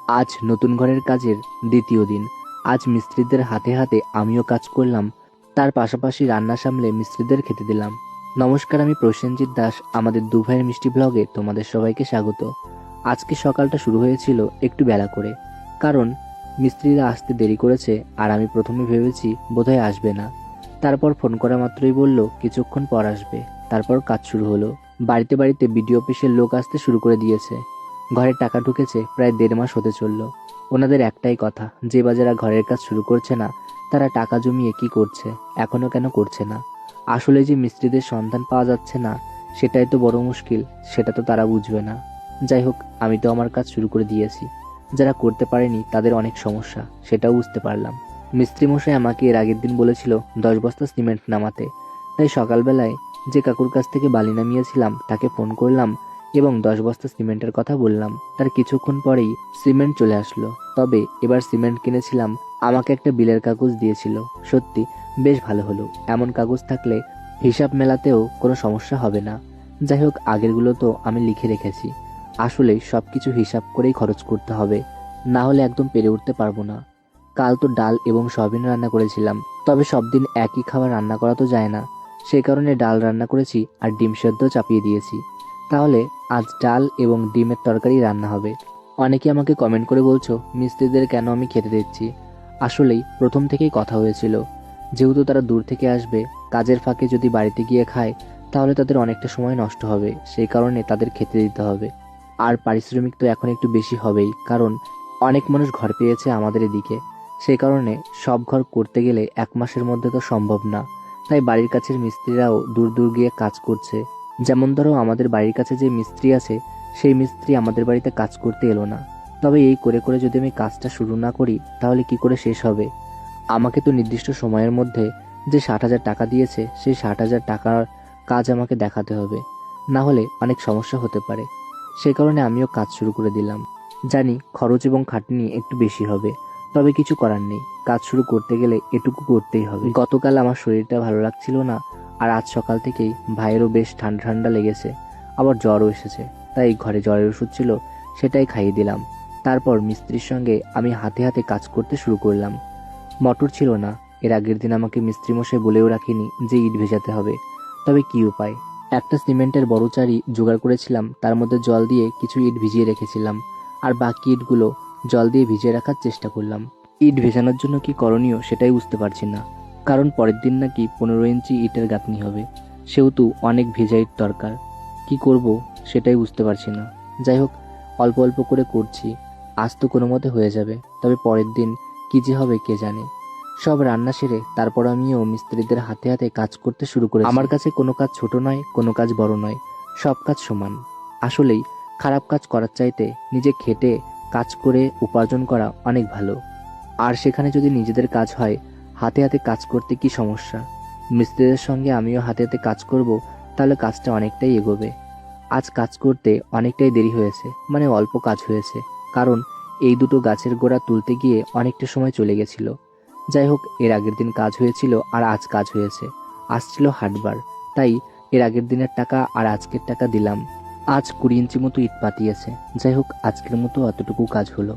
আজ নতুন ঘরের কাজের দ্বিতীয় দিন। আজ মিস্ত্রিদের হাতে হাতে আমিও কাজ করলাম, তার পাশাপাশি রান্না সামলে মিস্ত্রিদের খেতে দিলাম। নমস্কার, আমি প্রসেনজিৎ দাস। আমাদের দু ভাইয়ের মিষ্টি ব্লগে তোমাদের সবাইকে স্বাগত। আজকে সকালটা শুরু হয়েছিল একটু বেলা করে, কারণ মিস্ত্রিরা আসতে দেরি করেছে। আর আমি প্রথমে ভেবেছি বোধহয় আসবে না। তারপর ফোন করা মাত্রই বলল কিছুক্ষণ পর আসবে। তারপর কাজ শুরু হলো। বাড়িতে বাড়িতে বিডিও অফিসের লোক আসতে শুরু করে দিয়েছে। ঘরে টাকা ঢুকেছে প্রায় 1.5 মাস হতে চলল। ওনাদের একটাই কথা, যে বা যারা ঘরের কাজ শুরু করছে না তারা টাকা জমিয়ে কি করছে, এখনো কেন করছে না। আসলে যে মিস্ত্রিদের সন্ধান পাওয়া যাচ্ছে না সেটাই তো বড় মুশকিল, সেটা তো তারা বুঝবে না। যাই হোক, আমি তো আমার কাজ শুরু করে দিয়েছি। যারা করতে পারেনি তাদের অনেক সমস্যা, সেটাও বুঝতে পারলাম। মিস্ত্রি মশাই আমাকে এর আগের দিন বলেছিল 10 বস্তা সিমেন্ট নামাতে। তাই সকালবেলায় যে কাকুর কাছ থেকে বালি নামিয়েছিলাম তাকে ফোন করলাম এবং 10 বস্তা সিমেন্টের কথা বললাম। তার কিছুক্ষণ পরেই সিমেন্ট চলে আসলো। তবে এবার সিমেন্ট কিনেছিলাম, আমাকে একটা বিলের কাগজ দিয়েছিল। সত্যি বেশ ভালো হলো। এমন কাগজ থাকলে হিসাব মেলাতেও কোনো সমস্যা হবে না। যাই হোক, আগেরগুলো তো আমি লিখে রেখেছি। আসলে সবকিছু হিসাব করেই খরচ করতে হবে, না হলে একদম পেরে উঠতে পারবো না। কাল তো ডাল এবং সয়াবিন রান্না করেছিলাম, তবে সব দিন একই খাবার রান্না করা তো যায় না। সেই কারণে ডাল রান্না করেছি আর ডিম সেদ্ধ চাপিয়ে দিয়েছি। তাহলে আজ ডাল এবং ডিমের তরকারি রান্না হবে। অনেকে আমাকে কমেন্ট করে বলছো মিস্ত্রিদের কেন আমি খেতে দিচ্ছি। আসলেই প্রথম থেকেই কথা হয়েছিল, যেহেতু তারা দূর থেকে আসবে, কাজের ফাঁকে যদি বাড়িতে গিয়ে খায় তাহলে তাদের অনেকটা সময় নষ্ট হবে। সেই কারণে তাদের খেতে দিতে হবে। আর পারিশ্রমিক তো এখন একটু বেশি হবেই, কারণ অনেক মানুষ ঘর পেয়েছে আমাদের এদিকে। সেই কারণে সব ঘর করতে গেলে 1 মাসের মধ্যে তো সম্ভব না। তাই বাড়ির কাছের মিস্ত্রিরাও দূর দূর গিয়ে কাজ করছে। যেমন ধরো, আমাদের বাড়ির কাছে যে মিস্ত্রি আছে সেই মিস্ত্রি আমাদের বাড়িতে কাজ করতে এলো না। তবে এই করে করে যদি আমি কাজটা শুরু না করি তাহলে কি করে শেষ হবে। আমাকে তো নির্দিষ্ট সময়ের মধ্যে যে 60,000 টাকা দিয়েছে সেই 60,000 টাকার কাজ আমাকে দেখাতে হবে, না হলে অনেক সমস্যা হতে পারে। সেই কারণে আমিও কাজ শুরু করে দিলাম। জানি খরচ এবং খাটনি একটু বেশি হবে, তবে কিছু করার নেই। কাজ শুরু করতে গেলে এটুকু করতেই হবে। গতকাল আমার শরীরটা ভালো লাগছিল না, আর আজ সকাল থেকেই ভাইয়েরও বেশ ঠান্ডা ঠান্ডা লেগেছে, আবার জ্বরও এসেছে। তাই ঘরে জ্বরের ওষুধ ছিল, সেটাই খাইয়ে দিলাম। তারপর মিস্ত্রির সঙ্গে আমি হাতে হাতে কাজ করতে শুরু করলাম। মোটর ছিল না। এর আগের দিন আমাকে মিস্ত্রি মশাই বলেও রাখিনি যে ইট ভেজাতে হবে। তবে কি উপায়, একটা সিমেন্টের বড় চারি জোগাড় করেছিলাম, তার মধ্যে জল দিয়ে কিছু ইট ভিজিয়ে রেখেছিলাম, আর বাকি ইটগুলো জল দিয়ে ভিজিয়ে রাখার চেষ্টা করলাম। ইট ভেজানোর জন্য কি করণীয় সেটাই বুঝতে পারছি না, কারণ পরের দিন নাকি 15 ইঞ্চি ইটের গাঁথনি হবে, সেহেতু অনেক ভেজা ইট দরকার। কি করব সেটাই বুঝতে পারছি না। যাই হোক, অল্প অল্প করে করছি। আজ তো কোনো মতে হয়ে যাবে, তবে পরের দিন কি যে হবে কে জানে। সব রান্না সেরে তারপর আমিও মিস্ত্রিদের হাতে হাতে কাজ করতে শুরু করেছি। আমার কাছে কোনো কাজ ছোট নয়, কোনো কাজ বড় নয়, সব কাজ সমান। আসলেই খারাপ কাজ করার চাইতে নিজে খেটে কাজ করে উপার্জন করা অনেক ভালো। আর সেখানে যদি নিজেদের কাজ হয়, হাতে হাতে কাজ করতে কি সমস্যা। মিস্ত্রিদের সঙ্গে আমিও হাতে হাতে কাজ করব, তাহলে কাজটা অনেকটাই এগোবে। আজ কাজ করতে অনেকটাই দেরি হয়েছে, মানে অল্প কাজ হয়েছে, কারণ এই দুটো গাছের গোড়া তুলতে গিয়ে অনেকটা সময় চলে গেছিল। যাই হোক, এর আগের দিন কাজ হয়েছিল আর আজ কাজ হয়েছে। আজ ছিল হাটবার, তাই এর আগের দিনের টাকা আর আজকের টাকা দিলাম। আজ 20 ইঞ্চি মতো ইট পাতিয়েছে। যাই হোক, আজকের মতো অতটুকু কাজ হলো।